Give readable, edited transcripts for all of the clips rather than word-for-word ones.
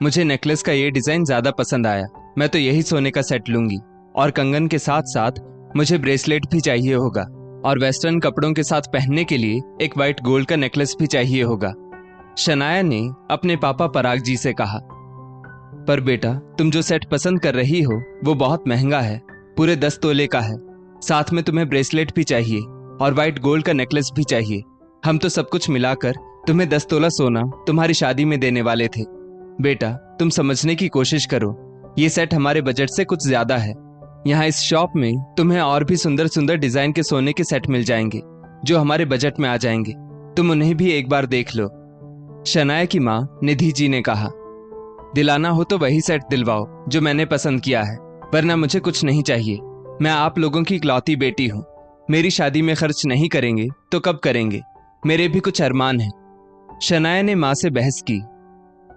मुझे नेकलेस का ये डिजाइन ज्यादा पसंद आया। मैं तो यही सोने का सेट लूंगी और कंगन के साथ साथ मुझे ब्रेसलेट भी चाहिए होगा और वेस्टर्न कपड़ों के साथ पहनने के लिए एक वाइट गोल्ड का नेकलेस भी चाहिए होगा। शनाया ने अपने पापा पराग जी से कहा। पर बेटा, तुम जो सेट पसंद कर रही हो वो बहुत महंगा है, पूरे 10 तोले का है। साथ में तुम्हें ब्रेसलेट भी चाहिए और वाइट गोल्ड का नेकलेस भी चाहिए। हम तो सब कुछ मिलाकर तुम्हें 10 तोला सोना तुम्हारी शादी में देने वाले थे। बेटा, तुम समझने की कोशिश करो, ये सेट हमारे बजट से कुछ ज्यादा है। यहाँ इस शॉप में तुम्हें और भी सुंदर सुंदर डिजाइन के सोने के सेट मिल जाएंगे जो हमारे बजट में आ जाएंगे। तुम उन्हें भी एक बार देख लो। शनाया की माँ निधि जी ने कहा, दिलाना हो तो वही सेट दिलवाओ जो मैंने पसंद किया है, वरना मुझे कुछ नहीं चाहिए। मैं आप लोगों की इकलौती बेटी हूँ। मेरी शादी में खर्च नहीं करेंगे तो कब करेंगे? मेरे भी कुछ अरमान हैं। शनाया ने माँ से बहस की।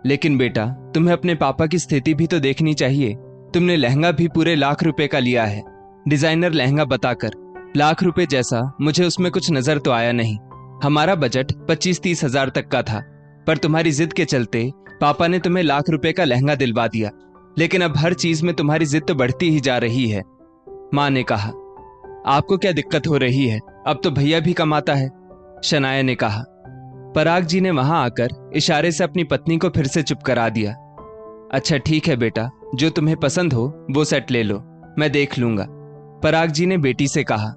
लेकिन बेटा, तुम्हें अपने पापा की स्थिति भी तो देखनी चाहिए। तुमने लहंगा भी पूरे ₹1,00,000 का लिया है, डिजाइनर लहंगा बताकर। ₹1,00,000 जैसा मुझे उसमें कुछ नजर तो आया नहीं। हमारा बजट 25-30 हजार तक का था, पर तुम्हारी जिद के चलते पापा ने तुम्हें ₹1,00,000 का लहंगा दिलवा दिया। लेकिन अब हर चीज में तुम्हारी जिद तो बढ़ती ही जा रही है। माँ ने कहा। आपको क्या दिक्कत हो रही है? अब तो भैया भी कमाता है, शनाया ने कहा। पराग जी ने वहां आकर इशारे से अपनी पत्नी को फिर से चुप करा दिया। अच्छा ठीक है बेटा, जो तुम्हें पसंद हो वो सेट ले लो, मैं देख लूंगा, पराग जी ने बेटी से कहा।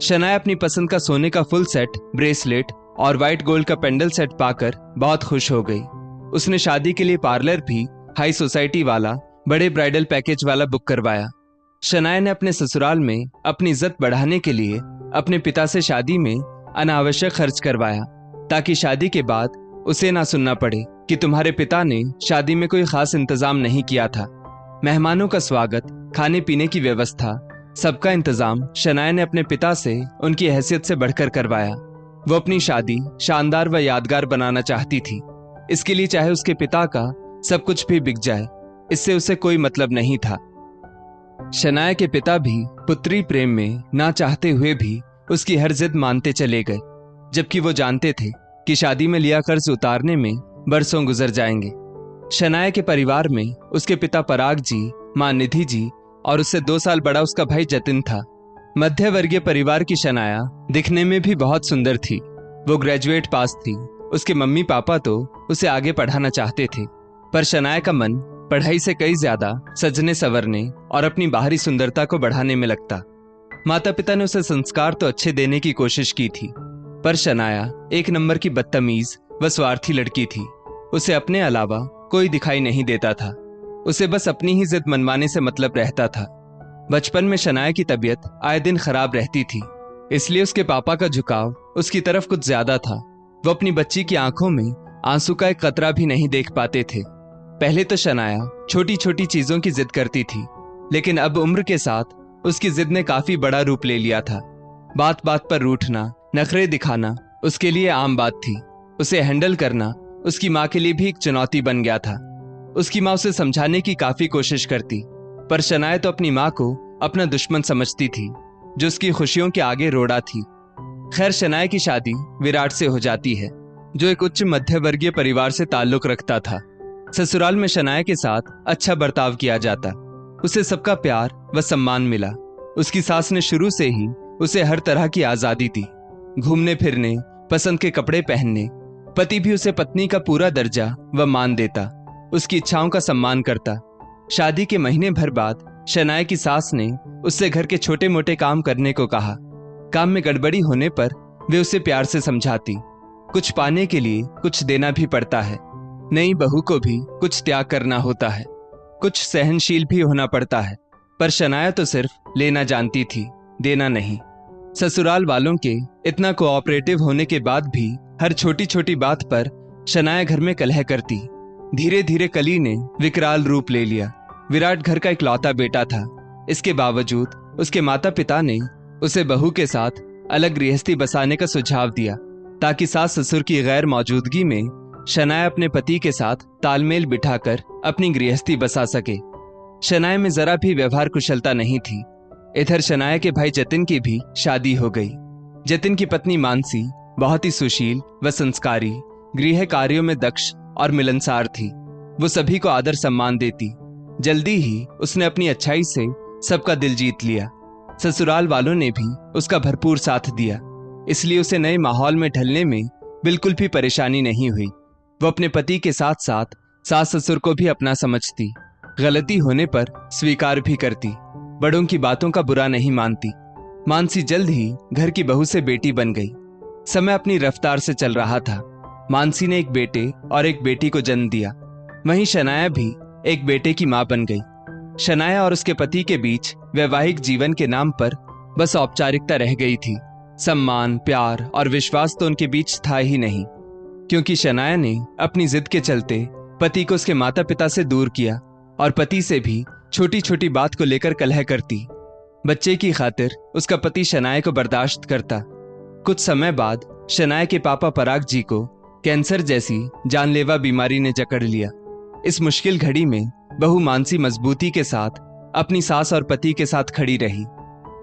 शनाया अपनी पसंद का सोने का फुल सेट, ब्रेसलेट और व्हाइट गोल्ड का पेंडल सेट पाकर बहुत खुश हो गई। उसने शादी के लिए पार्लर भी हाई सोसाइटी वाला, बड़े ब्राइडल पैकेज वाला बुक करवाया। शनाया ने अपने ससुराल में अपनी इज्जत बढ़ाने के लिए अपने पिता से शादी में अनावश्यक खर्च करवाया, ताकि शादी के बाद उसे ना सुनना पड़े कि तुम्हारे पिता ने शादी में कोई खास इंतजाम नहीं किया था। मेहमानों का स्वागत, खाने पीने की व्यवस्था, सबका इंतजाम शनाया ने अपने पिता से उनकी हैसियत से बढ़कर करवाया। वो अपनी शादी शानदार व यादगार बनाना चाहती थी। इसके लिए चाहे उसके पिता का सब कुछ भी बिक जाए, इससे उसे कोई मतलब नहीं था। शनाया के पिता भी पुत्री प्रेम में ना चाहते हुए भी उसकी हर जिद मानते चले गए, जबकि वो जानते थे कि शादी में लिया कर्ज उतारने में बरसों गुजर जाएंगे। शनाया के परिवार में उसके पिता पराग जी, मां निधि जी और उससे 2 साल बड़ा उसका भाई जतिन था। मध्य वर्गीय परिवार की शनाया दिखने में भी बहुत सुंदर थी। वो ग्रेजुएट पास थी। उसके मम्मी पापा तो उसे आगे पढ़ाना चाहते थे, पर शनाया का मन पढ़ाई से कई ज्यादा सजने संवरने और अपनी बाहरी सुंदरता को बढ़ाने में लगता। माता पिता ने उसे संस्कार तो अच्छे देने की कोशिश की थी, पर शनाया एक नंबर की बदतमीज व स्वार्थी लड़की थी। उसे अपने अलावा कोई दिखाई नहीं देता था। उसे बस अपनी ही जिद मनवाने से मतलब रहता था। बचपन में शनाया की तबीयत आए दिन खराब रहती थी, इसलिए उसके पापा का झुकाव उसकी तरफ कुछ ज्यादा था। वो अपनी बच्ची की आंखों में आंसू का एक कतरा भी नहीं देख पाते थे। पहले तो शनाया छोटी छोटी चीजों की जिद करती थी, लेकिन अब उम्र के साथ उसकी जिद ने काफी बड़ा रूप ले लिया था। बात बात पर रूठना, नखरे दिखाना उसके लिए आम बात थी। उसे हैंडल करना उसकी माँ के लिए भी एक चुनौती बन गया था। उसकी माँ उसे समझाने की काफी कोशिश करती, पर शनाया तो अपनी माँ को अपना दुश्मन समझती थी, जो उसकी खुशियों के आगे रोड़ा थी। खैर, शनाया की शादी विराट से हो जाती है, जो एक उच्च मध्य वर्गीय परिवार से ताल्लुक रखता था। ससुराल में शनाया के साथ अच्छा बर्ताव किया जाता। उसे सबका प्यार व सम्मान मिला। उसकी सास ने शुरू से ही उसे हर तरह की आजादी दी, घूमने फिरने, पसंद के कपड़े पहनने। पति भी उसे पत्नी का पूरा दर्जा व मान देता, उसकी इच्छाओं का सम्मान करता। शादी के महीने भर बाद शनाया की सास ने उससे घर के छोटे मोटे काम करने को कहा। काम में गड़बड़ी होने पर वे उसे प्यार से समझाती। कुछ पाने के लिए कुछ देना भी पड़ता है। नई बहू को भी कुछ त्याग करना होता है, कुछ सहनशील भी होना पड़ता है। पर शनाया तो सिर्फ लेना जानती थी, देना नहीं। ससुराल वालों के इतना कोऑपरेटिव होने के बाद भी हर छोटी छोटी बात पर शनाया घर में कलह करती। धीरे धीरे कली ने विकराल रूप ले लिया। विराट घर का इकलौता बेटा था। इसके बावजूद उसके माता पिता ने उसे बहू के साथ अलग गृहस्थी बसाने का सुझाव दिया, ताकि सास ससुर की गैर मौजूदगी में शनाया अपने पति के साथ तालमेल बिठाकर अपनी गृहस्थी बसा सके। शनाया में जरा भी व्यवहार कुशलता नहीं थी। इधर शनाया के भाई जतिन की भी शादी हो गई। जतिन की पत्नी मानसी बहुत ही सुशील व संस्कारी, गृह कार्यों में दक्ष और मिलनसार थी। वो सभी को आदर सम्मान देती। जल्दी ही उसने अपनी अच्छाई से सबका दिल जीत लिया। ससुराल वालों ने भी उसका भरपूर साथ दिया, इसलिए उसे नए माहौल में ढलने में बिल्कुल भी परेशानी नहीं हुई। वो अपने पति के साथ साथ सास ससुर को भी अपना समझती, गलती होने पर स्वीकार भी करती, बड़ों की बातों का बुरा नहीं मानती। मानसी जल्द ही घर की बहू से बेटी बन गई। समय अपनी रफ्तार से चल रहा था। मानसी ने एक बेटे और एक बेटी को जन्म दिया। वहीं शनाया भी एक बेटे की मां बन गई। शनाया और उसके पति के बीच वैवाहिक जीवन के नाम पर बस औपचारिकता रह गई थी। सम्मान, प्यार और विश्वास तो उनके बीच था ही नहीं, क्योंकि शनाया ने अपनी जिद के चलते पति को उसके माता पिता से दूर किया और पति से भी छोटी छोटी बात को लेकर कलह करती। बच्चे की खातिर उसका पति शनाया को बर्दाश्त करता। कुछ समय बाद शनाया के पापा पराग जी को कैंसर जैसी जानलेवा बीमारी ने जकड़ लिया। इस मुश्किल घड़ी में बहू मानसी मजबूती के साथ अपनी सास और पति के साथ खड़ी रही।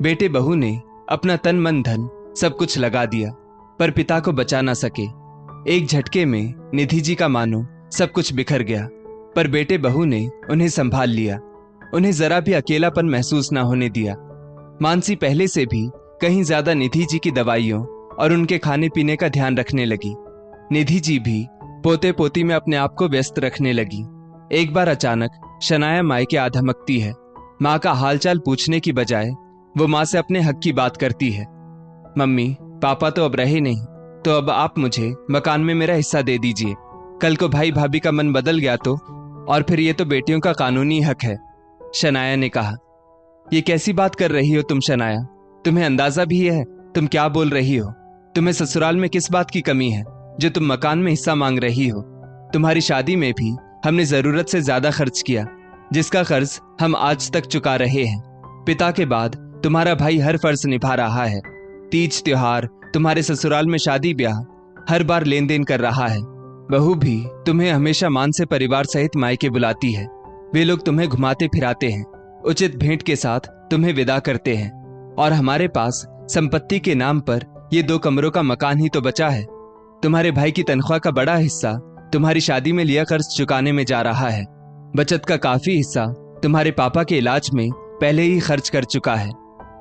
बेटे बहू ने अपना तन मन धन सब कुछ लगा दिया, पर पिता को बचा ना सके। एक झटके में निधि जी का मानो सब कुछ बिखर गया, पर बेटे बहू ने उन्हें संभाल लिया। उन्हें जरा भी अकेलापन महसूस ना होने दिया। मानसी पहले से भी कहीं ज्यादा निधि जी की दवाइयों और उनके खाने पीने का ध्यान रखने लगी। निधि जी भी पोते पोती में अपने आप को व्यस्त रखने लगी। एक बार अचानक शनाया मायके आ धमकती है। माँ का हालचाल पूछने की बजाय वो माँ से अपने हक की बात करती है। मम्मी, पापा तो अब रहे नहीं, तो अब आप मुझे मकान में मेरा हिस्सा दे दीजिए। कल को भाई भाभी का मन बदल गया तो, और फिर ये तो बेटियों का कानूनी हक है। शनाया ने कहा। ये कैसी बात कर रही हो तुम शनाया? तुम्हें अंदाजा भी है तुम क्या बोल रही हो? तुम्हें ससुराल में किस बात की कमी है जो तुम मकान में हिस्सा मांग रही हो? तुम्हारी शादी में भी हमने जरूरत से ज्यादा खर्च किया, जिसका कर्ज हम आज तक चुका रहे हैं। पिता के बाद तुम्हारा भाई हर फर्ज निभा रहा है। तीज त्योहार, तुम्हारे ससुराल में शादी ब्याह, हर बार लेन देन कर रहा है। बहू भी तुम्हें हमेशा मान से परिवार सहित मायके बुलाती है। वे लोग तुम्हें घुमाते फिराते हैं, उचित भेंट के साथ तुम्हें विदा करते हैं, और हमारे पास संपत्ति के नाम पर ये 2 कमरों का मकान ही तो बचा है। तुम्हारे भाई की तनख्वाह का बड़ा हिस्सा तुम्हारी शादी में लिया कर्ज चुकाने में जा रहा है। बचत का काफी हिस्सा तुम्हारे पापा के इलाज में पहले ही खर्च कर चुका है।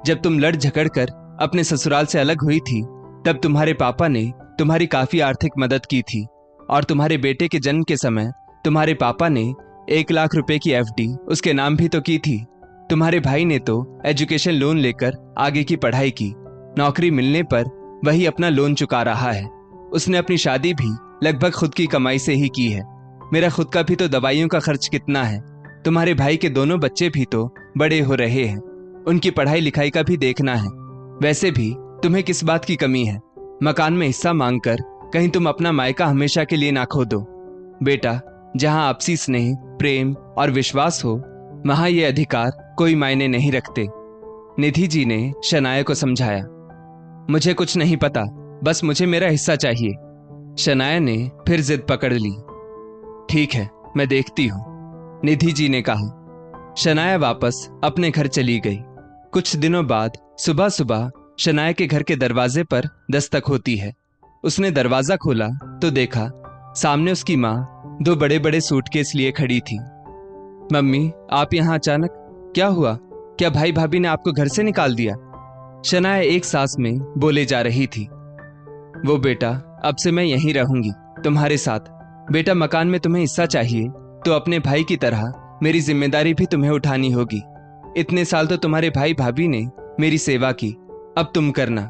जब तुम लड़ झगड़ कर अपने ससुराल से अलग हुई थी, तब तुम्हारे पापा ने तुम्हारी काफी आर्थिक मदद की थी, और तुम्हारे बेटे के जन्म के समय तुम्हारे पापा ने 1 लाख रुपए की एफडी उसके नाम भी तो की थी। तुम्हारे भाई ने तो एजुकेशन लोन लेकर आगे की पढ़ाई की। नौकरी मिलने पर वही अपना लोन चुका रहा है। उसने अपनी शादी भी लगभग खुद की कमाई से ही की है। मेरा खुद का भी तो दवाइयों का खर्च कितना है। तुम्हारे भाई के दोनों बच्चे भी तो बड़े हो रहे हैं, उनकी पढ़ाई लिखाई का भी देखना है। वैसे भी तुम्हें किस बात की कमी है? मकान में हिस्सा मांगकर कहीं तुम अपना मायका हमेशा के लिए ना खो दो। बेटा, जहां आपसी स्नेह, प्रेम और विश्वास हो, वहां ये अधिकार कोई मायने नहीं रखते। निधि जी ने शनाया को समझाया। मुझे कुछ नहीं पता, बस मुझे मेरा हिस्सा चाहिए। शनाया ने फिर जिद पकड़ ली। ठीक है, मैं देखती हूं, निधि जी ने कहा। शनाया वापस अपने घर चली गई। कुछ दिनों बाद सुबह सुबह शनाया के घर के दरवाजे पर दस्तक होती है। उसने दरवाजा खोला तो देखा सामने उसकी माँ 2 बड़े बड़े सूटकेस लिए खड़ी थी। मम्मी, आप यहाँ अचानक? क्या हुआ? क्या भाई भाभी ने आपको घर से निकाल दिया? शनाया एक सांस में बोले जा रही थी। वो बेटा, अब से मैं यहीं रहूंगी तुम्हारे साथ। बेटा, मकान में तुम्हें हिस्सा चाहिए तो अपने भाई की तरह मेरी जिम्मेदारी भी तुम्हें उठानी होगी। इतने साल तो तुम्हारे भाई भाभी ने मेरी सेवा की, अब तुम करना।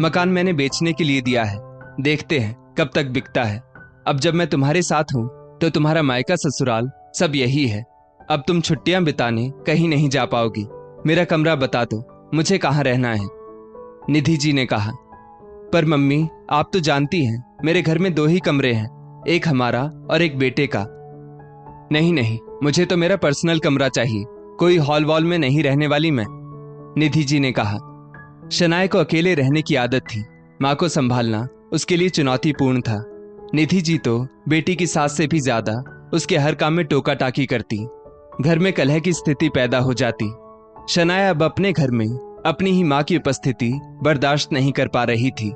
मकान मैंने बेचने के लिए दिया है, देखते हैं कब तक बिकता है। अब जब मैं तुम्हारे साथ हूं तो तुम्हारा मायका ससुराल सब यही है। अब तुम छुट्टियां बिताने कहीं नहीं जा पाओगी। मेरा कमरा बता दो, मुझे कहाँ रहना है? निधि जी ने कहा। पर मम्मी, आप तो जानती हैं मेरे घर में 2 ही कमरे हैं, एक हमारा और एक बेटे का। नहीं नहीं, मुझे तो मेरा पर्सनल कमरा चाहिए, कोई हॉल वॉल में नहीं रहने वाली मैं, निधि जी ने कहा। शनाया को अकेले रहने की आदत थी। माँ को संभालना उसके लिए चुनौतीपूर्ण था। निधि जी तो बेटी की सास से भी ज्यादा उसके हर काम में टोका टाकी करती। घर में कलह की स्थिति पैदा हो जाती। शनाया अब अपने घर में अपनी ही माँ की उपस्थिति बर्दाश्त नहीं कर पा रही थी।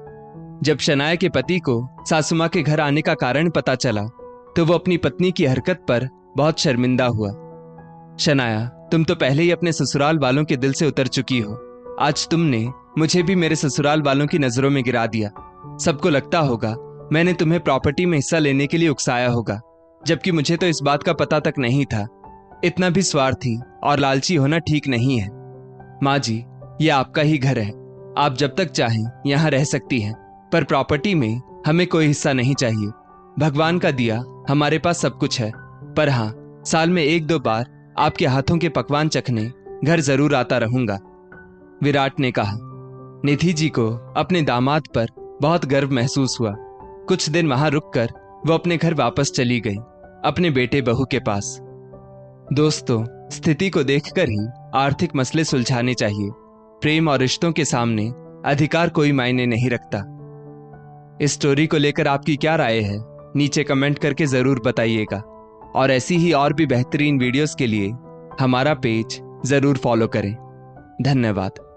जब शनाया के पति को सासू माँ के घर आने का कारण पता चला तो वो अपनी पत्नी की हरकत पर बहुत शर्मिंदा हुआ। शनाया, तुम तो पहले ही अपने ससुराल वालों के दिल से उतर चुकी हो। आज तुमने मुझे भी मेरे ससुराल वालों की नजरों में गिरा दिया। सबको लगता होगा मैंने तुम्हें प्रॉपर्टी में हिस्सा लेने के लिए उकसाया होगा, जबकि मुझे तो इस बात का पता तक नहीं था। इतना भी स्वार्थी और लालची होना ठीक नहीं है। माँ जी, ये आपका ही घर है, आप जब तक चाहें यहाँ रह सकती हैं, पर प्रॉपर्टी में हमें कोई हिस्सा नहीं चाहिए। भगवान का दिया हमारे पास सब कुछ है, पर हाँ, साल में 1-2 बार आपके हाथों के पकवान चखने घर जरूर आता रहूंगा। विराट ने कहा। निधि जी को अपने दामाद पर बहुत गर्व महसूस हुआ। कुछ दिन वहां रुककर वो अपने घर वापस चली गई, अपने बेटे बहू के पास। दोस्तों, स्थिति को देखकर ही आर्थिक मसले सुलझाने चाहिए। प्रेम और रिश्तों के सामने अधिकार कोई मायने नहीं रखता। इस स्टोरी को लेकर आपकी क्या राय है, नीचे कमेंट करके जरूर बताइएगा। और ऐसी ही और भी बेहतरीन वीडियोस के लिए हमारा पेज जरूर फॉलो करें। धन्यवाद।